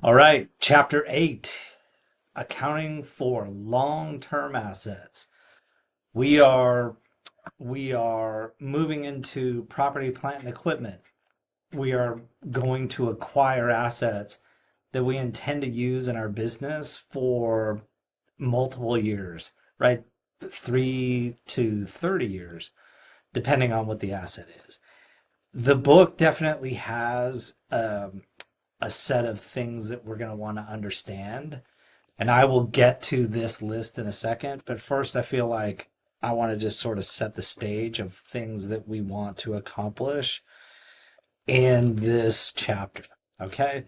All right, Chapter 8, Accounting for Long-Term Assets. We are we are moving into property, plant, and equipment. We are going to acquire assets that we intend to use in our business for multiple years, right? 3 to 30 years, depending on what the asset is. The book definitely has a set of things that we're going to want to understand. And I will get to this list in a second. But first, I feel like I want to just sort of set the stage of things that we want to accomplish in this chapter. Okay.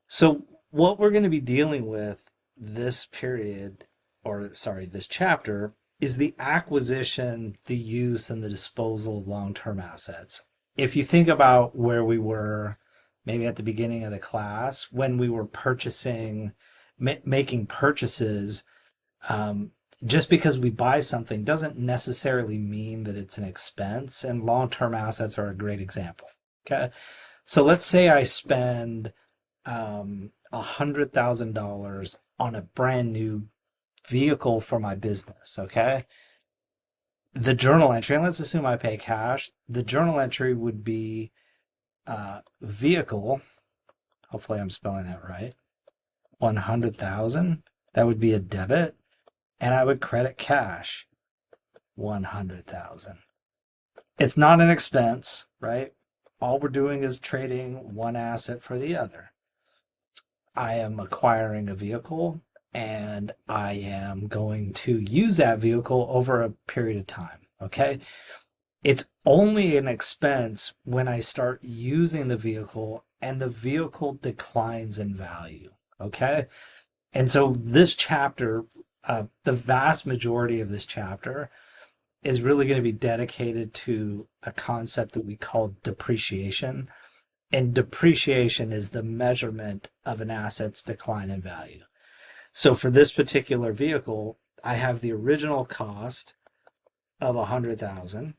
So, what we're going to be dealing with this period, or sorry, this chapter, is the acquisition, the use, and the disposal of long term assets. If you think about where we were maybe at the beginning of the class, when we were making purchases, um, just because we buy something doesn't necessarily mean that it's an expense, and long-term assets are a great example. Okay, so let's say I spend $100,000 on a brand new vehicle for my business. Okay, the journal entry, and let's assume I pay cash. The journal entry would be vehicle. Hopefully, I'm spelling that right. 100,000. That would be a debit, and I would credit cash 100,000. It's not an expense, right? All we're doing is trading one asset for the other. I am acquiring a vehicle and I am going to use that vehicle over a period of time. Okay. It's only an expense when I start using the vehicle and the vehicle declines in value. Okay. And so this chapter, the vast majority of this chapter is really going to be dedicated to a concept that we call depreciation. And depreciation is the measurement of an asset's decline in value. So for this particular vehicle, I have the original cost of 100,000.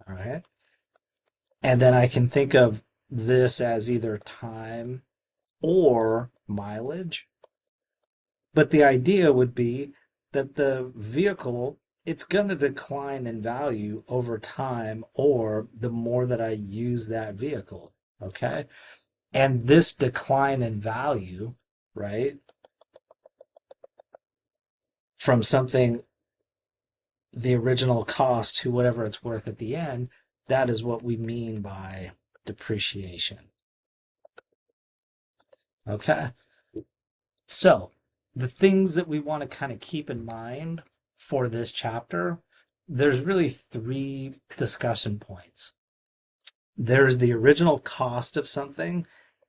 All right. And then I can think of this as either time or mileage. But the idea would be that the vehicle, it's going to decline in value over time or the more that I use that vehicle. Okay. And this decline in value, right, from something, the original cost to whatever it's worth at the end, that is what we mean by depreciation. Okay. So the things that we want to kind of keep in mind for this chapter, there's really three discussion points. There's the original cost of something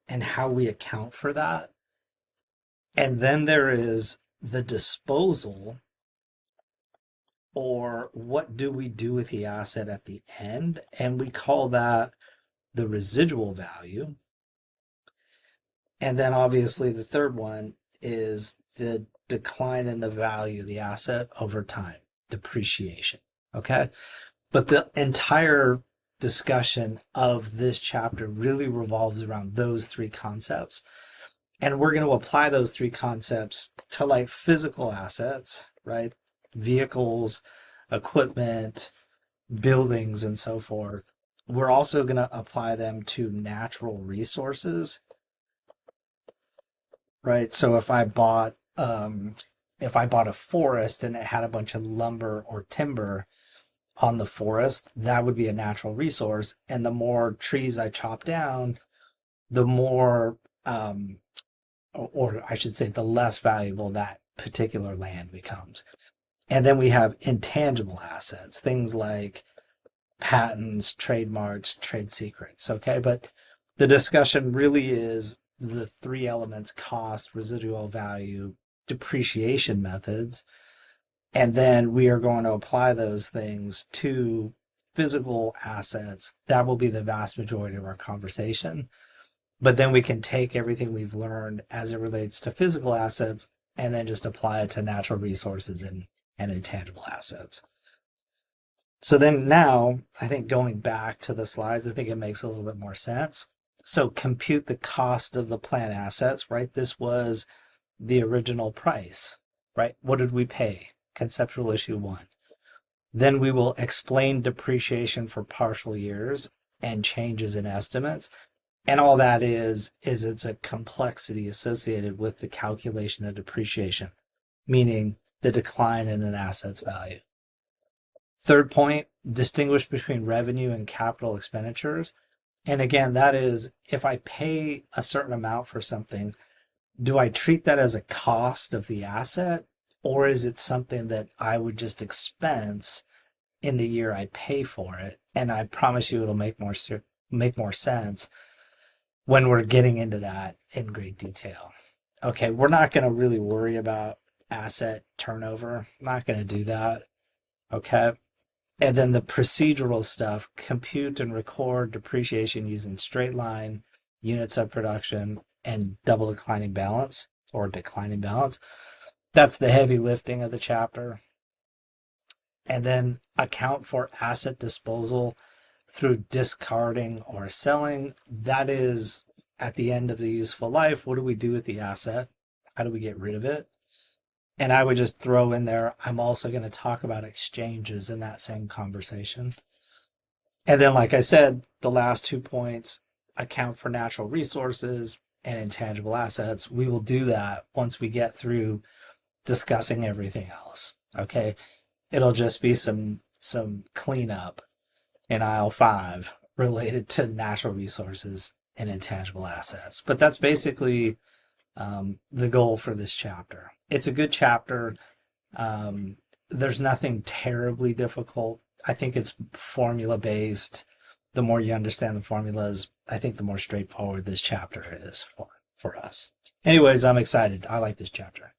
and how we account for that. And then there is the disposal, or what do we do with the asset at the end? And we call that the residual value. And then obviously the third one is the decline in the value of the asset over time, depreciation. Okay. But the entire discussion of this chapter really revolves around those three concepts. And we're going to apply those three concepts to like physical assets, right? Vehicles, equipment, buildings, and so forth. We're also going to apply them to natural resources, right? So if I bought a forest and it had a bunch of lumber or timber on the forest, that would be a natural resource. And the more trees I chop down, the more, or I should say, the less valuable that particular land becomes. And then we have intangible assets, things like patents, trademarks, trade secrets. Okay. But the discussion really is the three elements: cost, residual value, depreciation methods. And then we are going to apply those things to physical assets. That will be the vast majority of our conversation. But then we can take everything we've learned as it relates to physical assets and then just apply it to natural resources and intangible assets. So then now, I think going back to the slides, I think it makes a little bit more sense. So compute the cost of the plant assets, right? This was the original price, right? What did we pay? Conceptual issue one. Then we will explain depreciation for partial years and changes in estimates. And all that is it's a complexity associated with the calculation of depreciation, meaning the decline in an asset's value. Third point, distinguish between revenue and capital expenditures. And again, that is if I pay a certain amount for something, do I treat that as a cost of the asset, or is it something that I would just expense in the year I pay for it? And I promise you it'll make more sense when we're getting into that in great detail. Okay, we're not going to really worry about asset turnover. Not going to do that. Okay. And then the procedural stuff, compute and record depreciation using straight line, units of production, and double declining balance or declining balance. That's the heavy lifting of the chapter. And then account for asset disposal through discarding or selling. That is at the end of the useful life. What do we do with the asset? How do we get rid of it? And I would just throw in there, I'm also going to talk about exchanges in that same conversation. And then, like I said, the last 2 points, account for natural resources and intangible assets. We will do that once we get through discussing everything else. Okay. It'll just be some cleanup in aisle 5 related to natural resources and intangible assets. But that's basically the goal for this chapter. It's a good chapter. There's nothing terribly difficult. I think it's formula based. The more you understand the formulas, I think the more straightforward this chapter is for us. Anyways, I'm excited. I like this chapter.